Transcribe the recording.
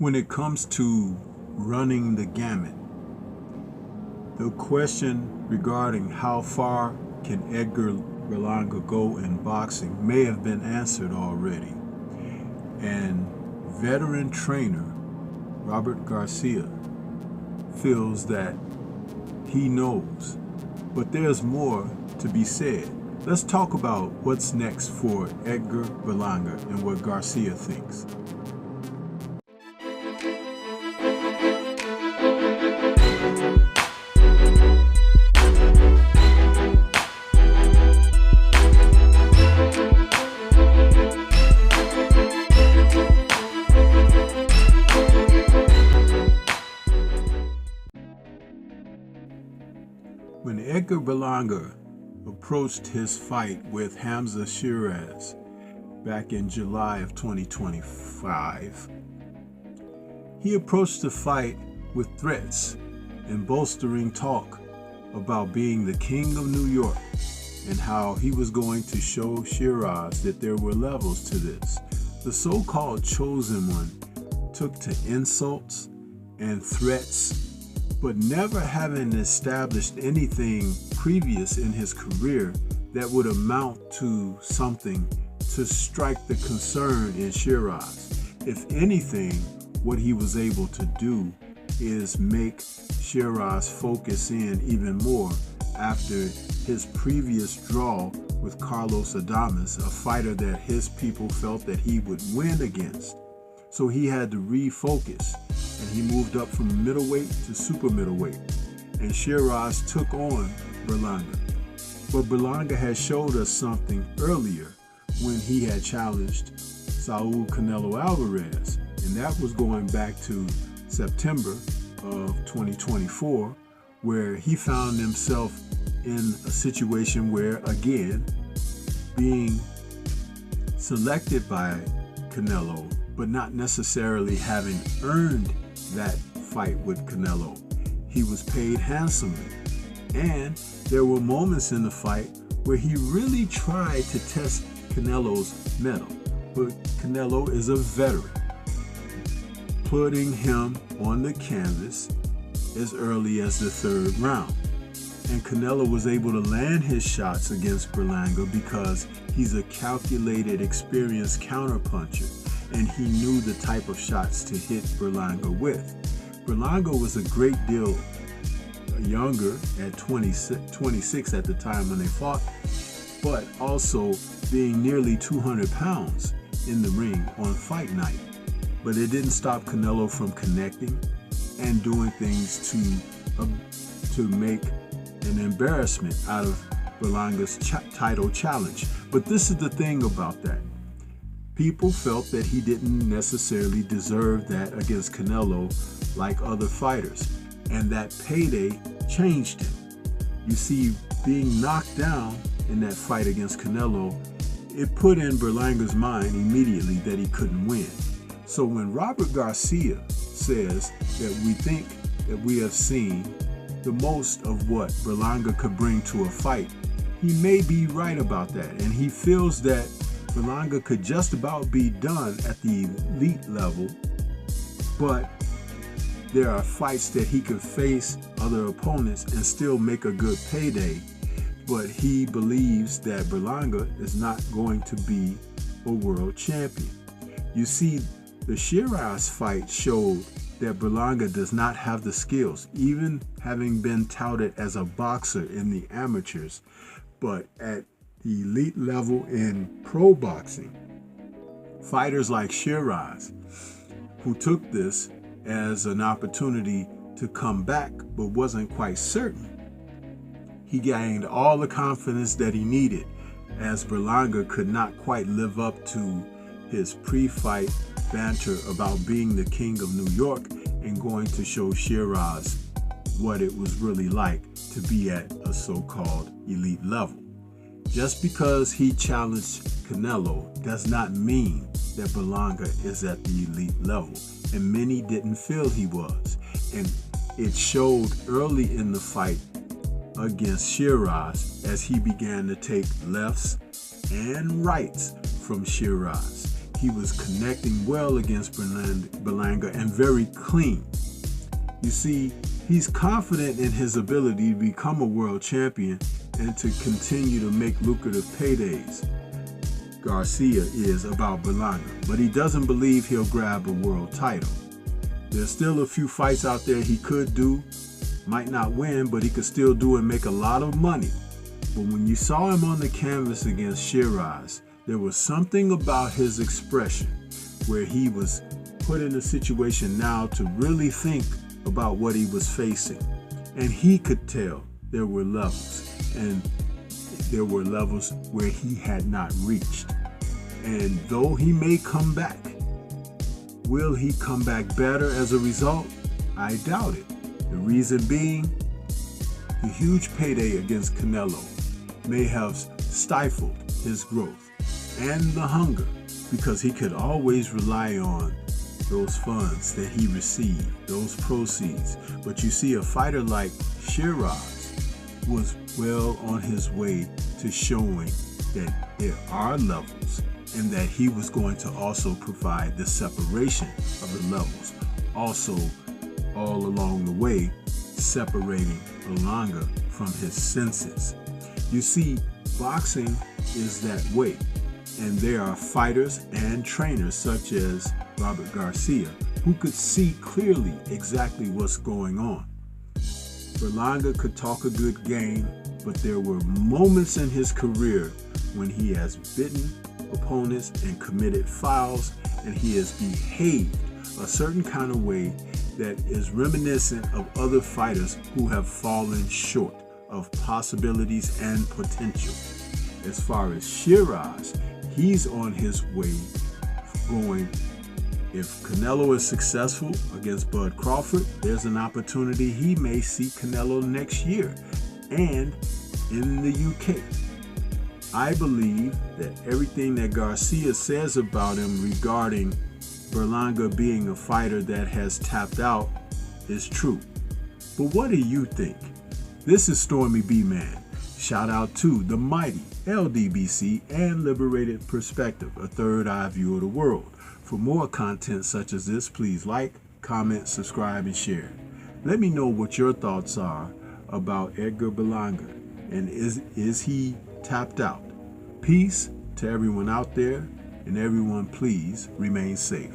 When it comes to running the gamut, the question regarding how far can Edgar Berlanga go in boxing may have been answered already. And veteran trainer Robert Garcia feels that he knows, but there's more to be said. Let's talk about what's next for Edgar Berlanga and what Garcia thinks. When Edgar Berlanga approached his fight with Hamza Shiraz back in July of 2025, he approached the fight with threats and bolstering talk about being the king of New York and how he was going to show Shiraz that there were levels to this. The so-called chosen one took to insults and threats, but never having established anything previous in his career that would amount to something to strike the concern in Shiraz. If anything, what he was able to do is make Shiraz focus in even more after his previous draw with Carlos Adames, a fighter that his people felt that he would win against. So he had to refocus, and he moved up from middleweight to super middleweight, and Shiraz took on Berlanga. But Berlanga had showed us something earlier when he had challenged Saul Canelo Alvarez, and that was going back to September of 2024, where he found himself in a situation where, again, being selected by Canelo, but not necessarily having earned that fight with Canelo. He was paid handsomely, and there were moments in the fight where he really tried to test Canelo's mettle, but Canelo is a veteran, putting him on the canvas as early as the third round. And Canelo was able to land his shots against Berlanga because he's a calculated, experienced counterpuncher, and he knew the type of shots to hit Berlanga with. Berlanga was a great deal younger at 26 at the time when they fought, but also being nearly 200 pounds in the ring on fight night. But it didn't stop Canelo from connecting and doing things to make an embarrassment out of Berlanga's title challenge. But this is the thing about that. People felt that he didn't necessarily deserve that against Canelo like other fighters, and that payday changed him. You see, being knocked down in that fight against Canelo, it put in Berlanga's mind immediately that he couldn't win. So when Robert Garcia says that we think that we have seen the most of what Berlanga could bring to a fight, he may be right about that, and he feels that Berlanga could just about be done at the elite level, but there are fights that he could face other opponents and still make a good payday. But he believes that Berlanga is not going to be a world champion. You see, the Shiraz fight showed that Berlanga does not have the skills, even having been touted as a boxer in the amateurs. But at the elite level in pro boxing, fighters like Shiraz, who took this as an opportunity to come back but wasn't quite certain, he gained all the confidence that he needed, as Berlanga could not quite live up to his pre-fight banter about being the king of New York and going to show Shiraz what it was really like to be at a so-called elite level. Just because he challenged Canelo does not mean that Berlanga is at the elite level, and many didn't feel he was. And it showed early in the fight against Shiraz as he began to take lefts and rights from Shiraz. he was connecting well against Berlanga and very clean. You see, he's confident in his ability to become a world champion and to continue to make lucrative paydays. Garcia is about Berlanga, but he doesn't believe he'll grab a world title. There's still a few fights out there he could do. Might not win, but he could still do and make a lot of money. But when you saw him on the canvas against Shiraz, there was something about his expression where he was put in a situation now to really think about what he was facing. And he could tell there were levels, and there were levels where he had not reached. And though he may come back, will he come back better as a result? I doubt it. The reason being, the huge payday against Canelo may have stifled his growth and the hunger, because he could always rely on those funds that he received, those proceeds. But you see, a fighter like Shiraz was well on his way to showing that there are levels and that he was going to also provide the separation of the levels. Also, all along the way, separating Berlanga from his senses. You see, boxing is that way. And there are fighters and trainers such as Robert Garcia who could see clearly exactly what's going on. Berlanga could talk a good game, but there were moments in his career when he has bitten opponents and committed fouls, and he has behaved a certain kind of way that is reminiscent of other fighters who have fallen short of possibilities and potential. As far as Shiraz, he's on his way going. If Canelo is successful against Bud Crawford, there's an opportunity he may see Canelo next year and in the UK. I believe that everything that Garcia says about him regarding Berlanga being a fighter that has tapped out is true. But what do you think? This is Stormy B-Man. Shout out to the mighty LDBC and Liberated Perspective, a third eye view of the world. For more content such as this, please like, comment, subscribe, and share. Let me know what your thoughts are about Edgar Berlanga, and is he tapped out? Peace to everyone out there, and everyone please remain safe.